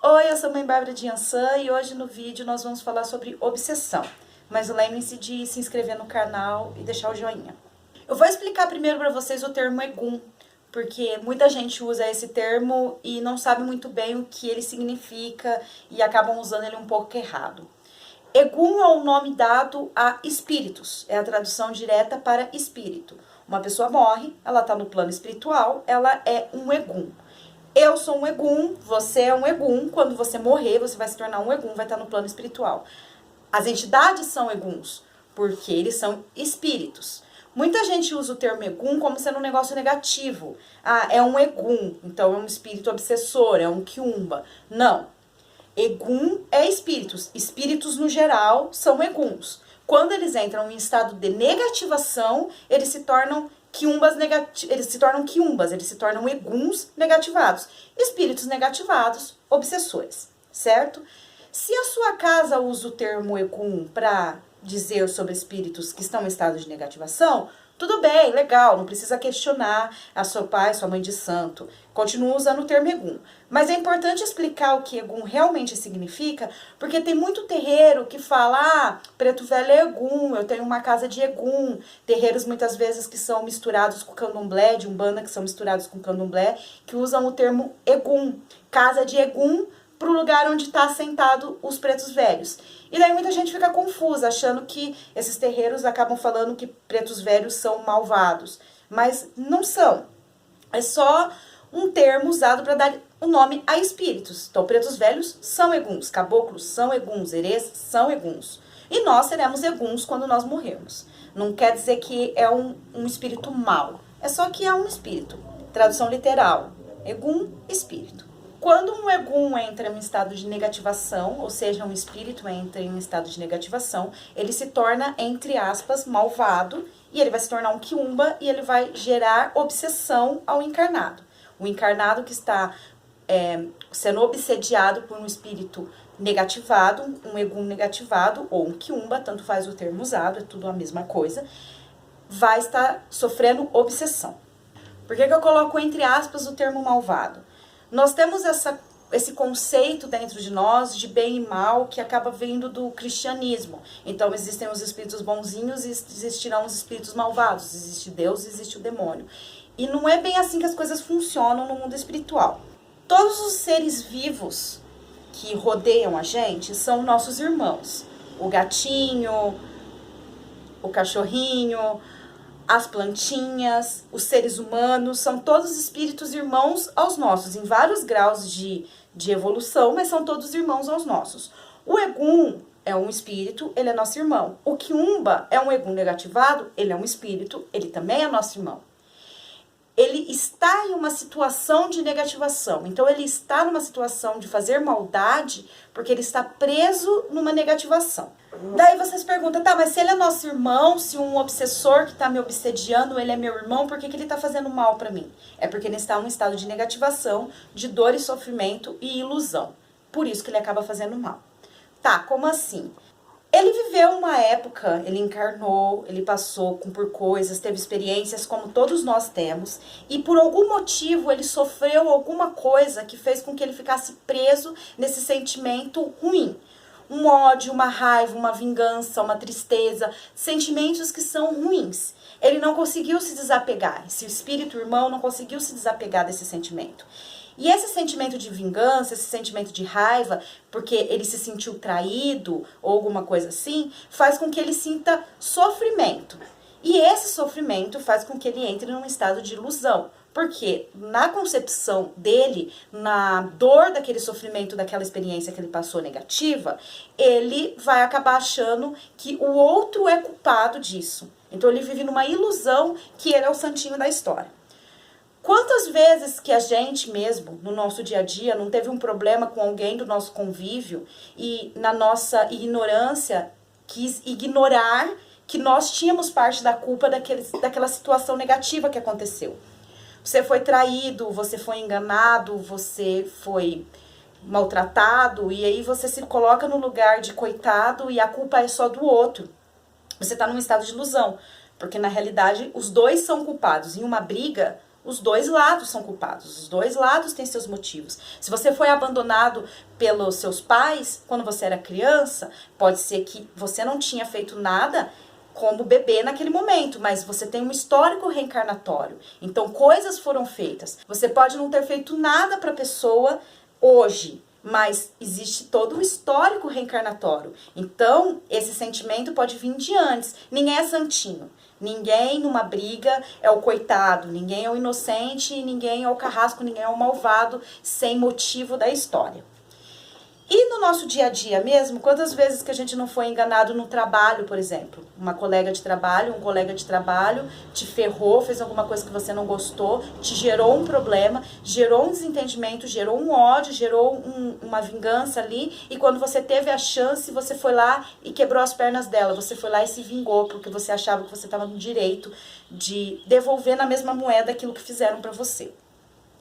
Oi, eu sou a mãe Bárbara de Yansan e hoje no vídeo nós vamos falar sobre obsessão. Mas lembrem-se de se inscrever no canal e deixar o joinha. Eu vou explicar primeiro para vocês o termo Egum, porque muita gente usa esse termo e não sabe muito bem o que ele significa e acabam usando ele um pouco errado. Egum é o nome dado a espíritos, é a tradução direta para espírito. Uma pessoa morre, ela está no plano espiritual, ela é um Egum. Eu sou um Egum, você é um Egum. Quando você morrer, você vai se tornar um Egum, vai estar no plano espiritual. As entidades são Eguns, porque eles são espíritos. Muita gente usa o termo Egum como sendo um negócio negativo. Ah, é um Egum, então é um espírito obsessor, é um Quiumba. Não. Egum é espíritos. Espíritos, no geral, são Eguns. Quando eles entram em estado de negativação, eles se tornam quiumbas eles se tornam eguns negativados. Espíritos negativados, obsessores, certo? Se a sua casa usa o termo egum para dizer sobre espíritos que estão em estado de negativação, tudo bem, legal, não precisa questionar a seu pai, sua mãe de santo. Continua usando o termo Egum. Mas é importante explicar o que Egum realmente significa, porque tem muito terreiro que fala, Preto Velho é Egum, eu tenho uma casa de Egum. Terreiros muitas vezes que são misturados com candomblé, de umbanda que são misturados com candomblé, que usam o termo Egum. Casa de Egum para o lugar onde está assentado os pretos velhos. E daí muita gente fica confusa, achando que esses terreiros acabam falando que pretos velhos são malvados. Mas não são. É só um termo usado para dar o nome a espíritos. Então, pretos velhos são eguns, caboclos são eguns, herês são eguns. E nós seremos eguns quando nós morrermos. Não quer dizer que é um espírito mau. É só que é um espírito. Tradução literal. Egum, espírito. Quando um Egum entra em estado de negativação, ou seja, um espírito entra em estado de negativação, ele se torna, entre aspas, malvado, e ele vai se tornar um quiumba, e ele vai gerar obsessão ao encarnado. O encarnado que está sendo obsediado por um espírito negativado, um Egum negativado, ou um quiumba, tanto faz o termo usado, é tudo a mesma coisa, vai estar sofrendo obsessão. Por que eu coloco, entre aspas, o termo malvado? Nós temos esse conceito dentro de nós de bem e mal que acaba vindo do cristianismo. Então existem os espíritos bonzinhos e existirão os espíritos malvados. Existe Deus e existe o demônio. E não é bem assim que as coisas funcionam no mundo espiritual. Todos os seres vivos que rodeiam a gente são nossos irmãos. O gatinho, o cachorrinho, as plantinhas, os seres humanos, são todos espíritos irmãos aos nossos, em vários graus de evolução, mas são todos irmãos aos nossos. O Egum é um espírito, ele é nosso irmão. O Quiumba é um Egum negativado, ele é um espírito, ele também é nosso irmão. Ele está em uma situação de negativação, então ele está numa situação de fazer maldade porque ele está preso numa negativação. Daí vocês perguntam, tá, mas se ele é nosso irmão, se um obsessor que está me obsediando, ele é meu irmão, por que ele está fazendo mal para mim? É porque ele está em um estado de negativação, de dor e sofrimento e ilusão. Por isso que ele acaba fazendo mal. Tá, como assim? Ele viveu uma época, ele encarnou, ele passou por coisas, teve experiências como todos nós temos, e por algum motivo ele sofreu alguma coisa que fez com que ele ficasse preso nesse sentimento ruim. Um ódio, uma raiva, uma vingança, uma tristeza, sentimentos que são ruins. Ele não conseguiu se desapegar, esse espírito irmão não conseguiu se desapegar desse sentimento. E esse sentimento de vingança, esse sentimento de raiva, porque ele se sentiu traído ou alguma coisa assim, faz com que ele sinta sofrimento. E esse sofrimento faz com que ele entre num estado de ilusão. Porque na concepção dele, na dor daquele sofrimento, daquela experiência que ele passou negativa, ele vai acabar achando que o outro é culpado disso. Então ele vive numa ilusão que ele é o santinho da história. Quantas vezes que a gente mesmo, no nosso dia a dia, não teve um problema com alguém do nosso convívio e na nossa ignorância quis ignorar que nós tínhamos parte da culpa daquela situação negativa que aconteceu. Você foi traído, você foi enganado, você foi maltratado e aí você se coloca no lugar de coitado e a culpa é só do outro. Você está num estado de ilusão, porque na realidade os dois são culpados. Em uma briga, Os dois lados são culpados, os dois lados têm seus motivos. Se você foi abandonado pelos seus pais quando você era criança, pode ser que você não tinha feito nada como bebê naquele momento, mas você tem um histórico reencarnatório. Então, coisas foram feitas. Você pode não ter feito nada para a pessoa hoje, mas existe todo um histórico reencarnatório. Então, esse sentimento pode vir de antes. Ninguém é santinho. Ninguém numa briga é o coitado, ninguém é o inocente, ninguém é o carrasco, ninguém é o malvado, sem motivo da história. E no nosso dia a dia mesmo, quantas vezes que a gente não foi enganado no trabalho, por exemplo? Uma colega de trabalho, um colega de trabalho te ferrou, fez alguma coisa que você não gostou, te gerou um problema, gerou um desentendimento, gerou um ódio, gerou uma vingança ali, e quando você teve a chance, você foi lá e quebrou as pernas dela, você foi lá e se vingou, porque você achava que você estava no direito de devolver na mesma moeda aquilo que fizeram pra você.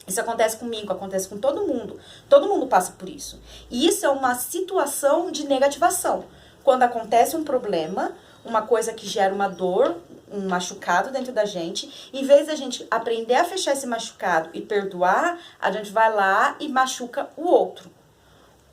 Isso acontece comigo, acontece com todo mundo. Todo mundo passa por isso. E isso é uma situação de negativação. Quando acontece um problema, uma coisa que gera uma dor, um machucado dentro da gente, em vez da gente aprender a fechar esse machucado e perdoar, a gente vai lá e machuca o outro.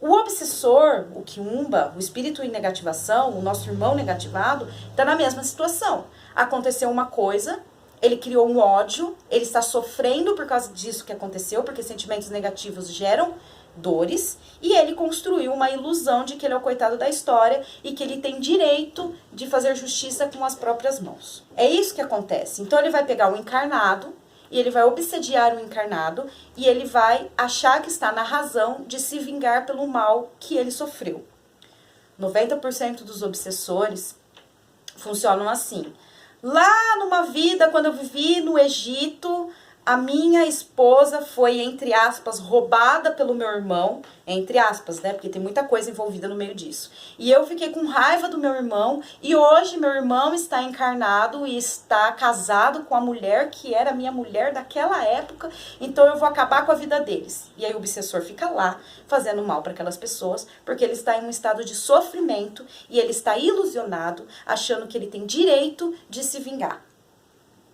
O obsessor, o quiumba, o espírito em negativação, o nosso irmão negativado, está na mesma situação. Aconteceu uma coisa, ele criou um ódio, ele está sofrendo por causa disso que aconteceu, porque sentimentos negativos geram dores, e ele construiu uma ilusão de que ele é o coitado da história e que ele tem direito de fazer justiça com as próprias mãos. É isso que acontece. Então ele vai pegar o encarnado, e ele vai obsediar o encarnado, e ele vai achar que está na razão de se vingar pelo mal que ele sofreu. 90% dos obsessores funcionam assim. Lá numa vida, quando eu vivi no Egito, a minha esposa foi, entre aspas, roubada pelo meu irmão, entre aspas, né, porque tem muita coisa envolvida no meio disso. E eu fiquei com raiva do meu irmão, e hoje meu irmão está encarnado e está casado com a mulher que era minha mulher daquela época, então eu vou acabar com a vida deles. E aí o obsessor fica lá, fazendo mal para aquelas pessoas, porque ele está em um estado de sofrimento, e ele está ilusionado, achando que ele tem direito de se vingar.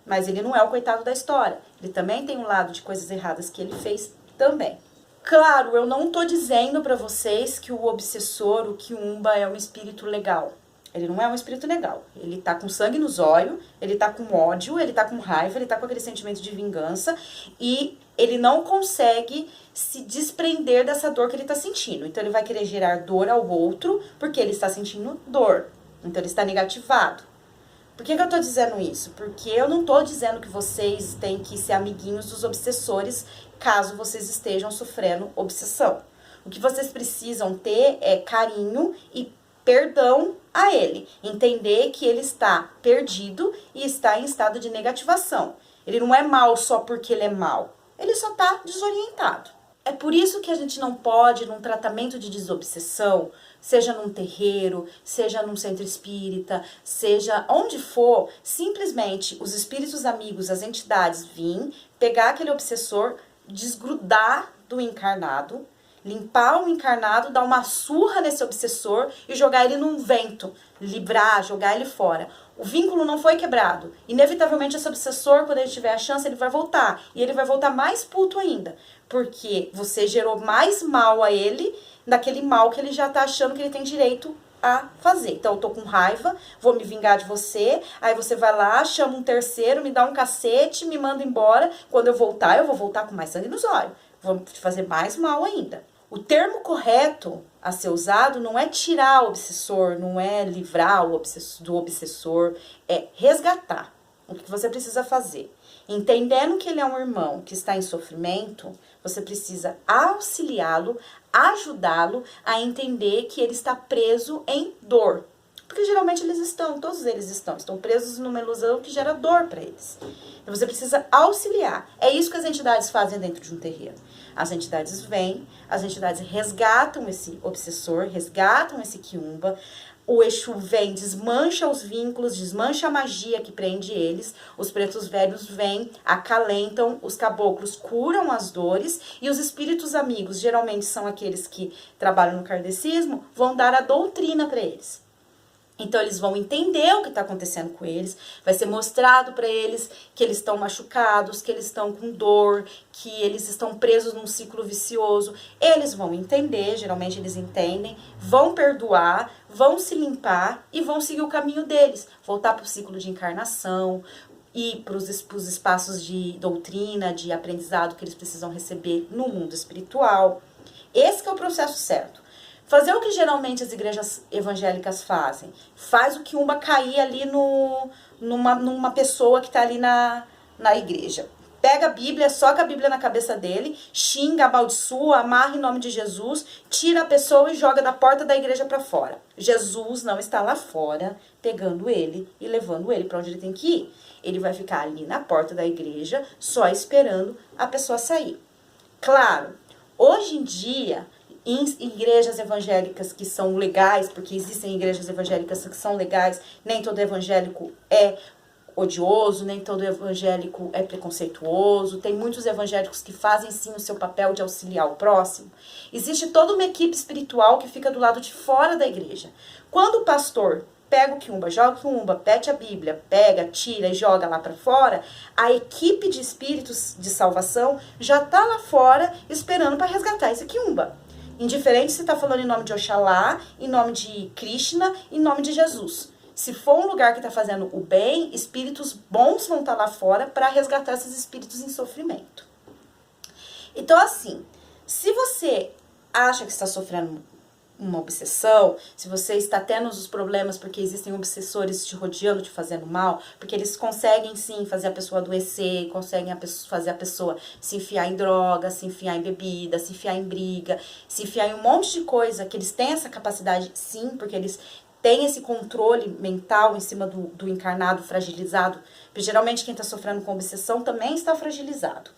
Mas ele não é o coitado da história. Ele também tem um lado de coisas erradas que ele fez também. Claro, eu não tô dizendo pra vocês que o obsessor, o quiumba, é um espírito legal. Ele não é um espírito legal. Ele tá com sangue nos olhos, ele tá com ódio, ele tá com raiva, ele tá com aquele sentimento de vingança e ele não consegue se desprender dessa dor que ele tá sentindo. Então ele vai querer gerar dor ao outro porque ele está sentindo dor. Então ele está negativado. Por que eu tô dizendo isso? Porque eu não tô dizendo que vocês têm que ser amiguinhos dos obsessores caso vocês estejam sofrendo obsessão. O que vocês precisam ter é carinho e perdão a ele. Entender que ele está perdido e está em estado de negativação. Ele não é mal só porque ele é mal. Ele só tá desorientado. É por isso que a gente não pode, num tratamento de desobsessão, seja num terreiro, seja num centro espírita, seja onde for, simplesmente os espíritos amigos, as entidades virem, pegar aquele obsessor, desgrudar do encarnado, limpar o encarnado, dar uma surra nesse obsessor e jogar ele num vento, livrar, jogar ele fora. O vínculo não foi quebrado. Inevitavelmente esse obsessor, quando ele tiver a chance, ele vai voltar. E ele vai voltar mais puto ainda. Porque você gerou mais mal a ele, daquele mal que ele já tá achando que ele tem direito a fazer. Então eu tô com raiva, vou me vingar de você, aí você vai lá, chama um terceiro, me dá um cacete, me manda embora. Quando eu vou voltar com mais sangue nos olhos. Vou te fazer mais mal ainda. O termo correto a ser usado não é tirar o obsessor, não é livrar o do obsessor, é resgatar. O que você precisa fazer? Entendendo que ele é um irmão que está em sofrimento, você precisa auxiliá-lo, ajudá-lo a entender que ele está preso em dor. Porque geralmente todos eles estão presos numa ilusão que gera dor para eles. Então você precisa auxiliar. É isso que as entidades fazem dentro de um terreiro. As entidades vêm, as entidades resgatam esse obsessor, resgatam esse quiumba. O Exu vem, desmancha os vínculos, desmancha a magia que prende eles. Os pretos velhos vêm, acalentam, os caboclos curam as dores. E os espíritos amigos, geralmente são aqueles que trabalham no kardecismo, vão dar a doutrina para eles. Então eles vão entender o que está acontecendo com eles, vai ser mostrado para eles que eles estão machucados, que eles estão com dor, que eles estão presos num ciclo vicioso. Eles vão entender, geralmente eles entendem, vão perdoar, vão se limpar e vão seguir o caminho deles, voltar para o ciclo de encarnação, ir para os espaços de doutrina, de aprendizado que eles precisam receber no mundo espiritual. Esse que é o processo certo. Fazer o que geralmente as igrejas evangélicas fazem. Faz o quiumba cair ali numa pessoa que está ali na igreja. Pega a Bíblia, soca a Bíblia na cabeça dele, xinga, amaldiçoa, amarra em nome de Jesus, tira a pessoa e joga da porta da igreja para fora. Jesus não está lá fora pegando ele e levando ele para onde ele tem que ir. Ele vai ficar ali na porta da igreja só esperando a pessoa sair. Claro, hoje em dia, em igrejas evangélicas que são legais, porque existem igrejas evangélicas que são legais, nem todo evangélico é odioso, nem todo evangélico é preconceituoso, tem muitos evangélicos que fazem sim o seu papel de auxiliar o próximo. Existe toda uma equipe espiritual que fica do lado de fora da igreja. Quando o pastor pega o quiumba, joga o quiumba, pede a Bíblia, pega, tira e joga lá para fora, a equipe de espíritos de salvação já tá lá fora esperando para resgatar esse quiumba. Indiferente se tá falando em nome de Oxalá, em nome de Krishna, em nome de Jesus. Se for um lugar que tá fazendo o bem, espíritos bons vão estar lá fora para resgatar esses espíritos em sofrimento. Então, assim, se você acha que está sofrendo uma obsessão, se você está tendo os problemas porque existem obsessores te rodeando, te fazendo mal, porque eles conseguem sim fazer a pessoa adoecer, conseguem fazer a pessoa se enfiar em droga, se enfiar em bebida, se enfiar em briga, se enfiar em um monte de coisa, que eles têm essa capacidade sim, porque eles têm esse controle mental em cima do encarnado fragilizado, porque geralmente quem está sofrendo com obsessão também está fragilizado.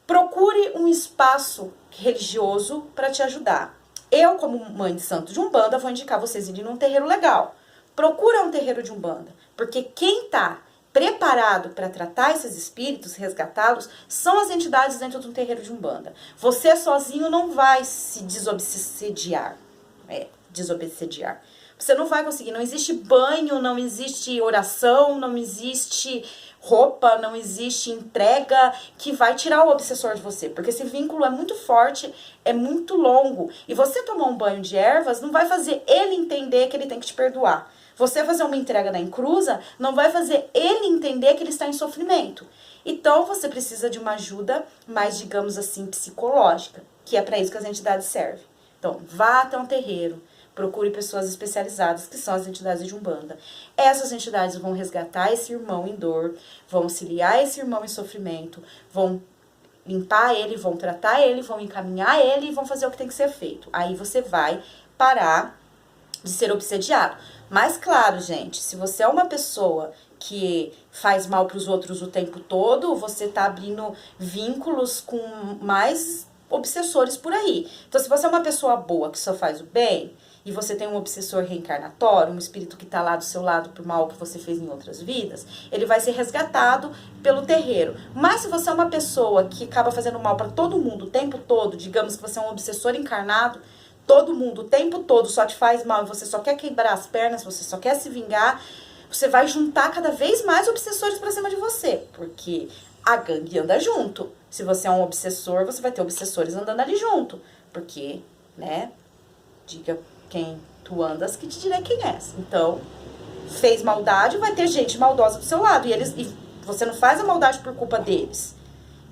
Procure um espaço religioso para te ajudar. Eu, como mãe de santo de Umbanda, vou indicar vocês irem num terreiro legal. Procura um terreiro de Umbanda, porque quem está preparado para tratar esses espíritos, resgatá-los, são as entidades dentro de um terreiro de Umbanda. Você sozinho não vai se desobsediar. Desobsediar. Você não vai conseguir, não existe banho, não existe oração, não existe roupa, não existe entrega que vai tirar o obsessor de você, porque esse vínculo é muito forte, é muito longo, e você tomar um banho de ervas não vai fazer ele entender que ele tem que te perdoar. Você fazer uma entrega na encruza não vai fazer ele entender que ele está em sofrimento. Então você precisa de uma ajuda mais, digamos assim, psicológica, que é para isso que as entidades servem. Então, vá até um terreiro, procure pessoas especializadas, que são as entidades de Umbanda. Essas entidades vão resgatar esse irmão em dor, vão auxiliar esse irmão em sofrimento, vão limpar ele, vão tratar ele, vão encaminhar ele e vão fazer o que tem que ser feito. Aí você vai parar de ser obsediado. Mas claro, gente, se você é uma pessoa que faz mal para os outros o tempo todo, você tá abrindo vínculos com mais obsessores por aí. Então, se você é uma pessoa boa que só faz o bem, e você tem um obsessor reencarnatório, um espírito que está lá do seu lado por mal que você fez em outras vidas, ele vai ser resgatado pelo terreiro. Mas se você é uma pessoa que acaba fazendo mal para todo mundo o tempo todo, digamos que você é um obsessor encarnado, todo mundo o tempo todo só te faz mal e você só quer quebrar as pernas, você só quer se vingar, você vai juntar cada vez mais obsessores para cima de você, porque a gangue anda junto. Se você é um obsessor, você vai ter obsessores andando ali junto, porque, né, diga quem tu andas que te direi quem és. Então, fez maldade, vai ter gente maldosa do seu lado. E você não faz a maldade por culpa deles.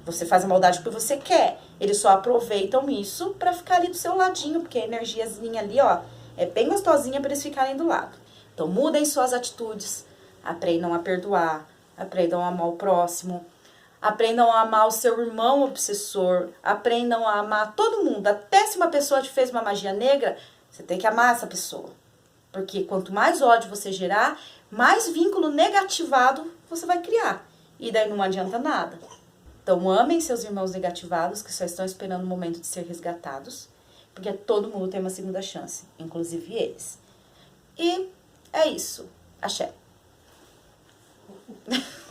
Você faz a maldade porque você quer. Eles só aproveitam isso pra ficar ali do seu ladinho, porque a energiazinha ali, ó, é bem gostosinha pra eles ficarem do lado. Então, mudem suas atitudes, aprendam a perdoar, aprendam a amar o próximo, aprendam a amar o seu irmão obsessor, aprendam a amar todo mundo. Até se uma pessoa te fez uma magia negra, você tem que amar essa pessoa. Porque quanto mais ódio você gerar, mais vínculo negativado você vai criar. E daí não adianta nada. Então amem seus irmãos negativados, que só estão esperando o momento de ser resgatados. Porque todo mundo tem uma segunda chance, inclusive eles. E é isso. Axé.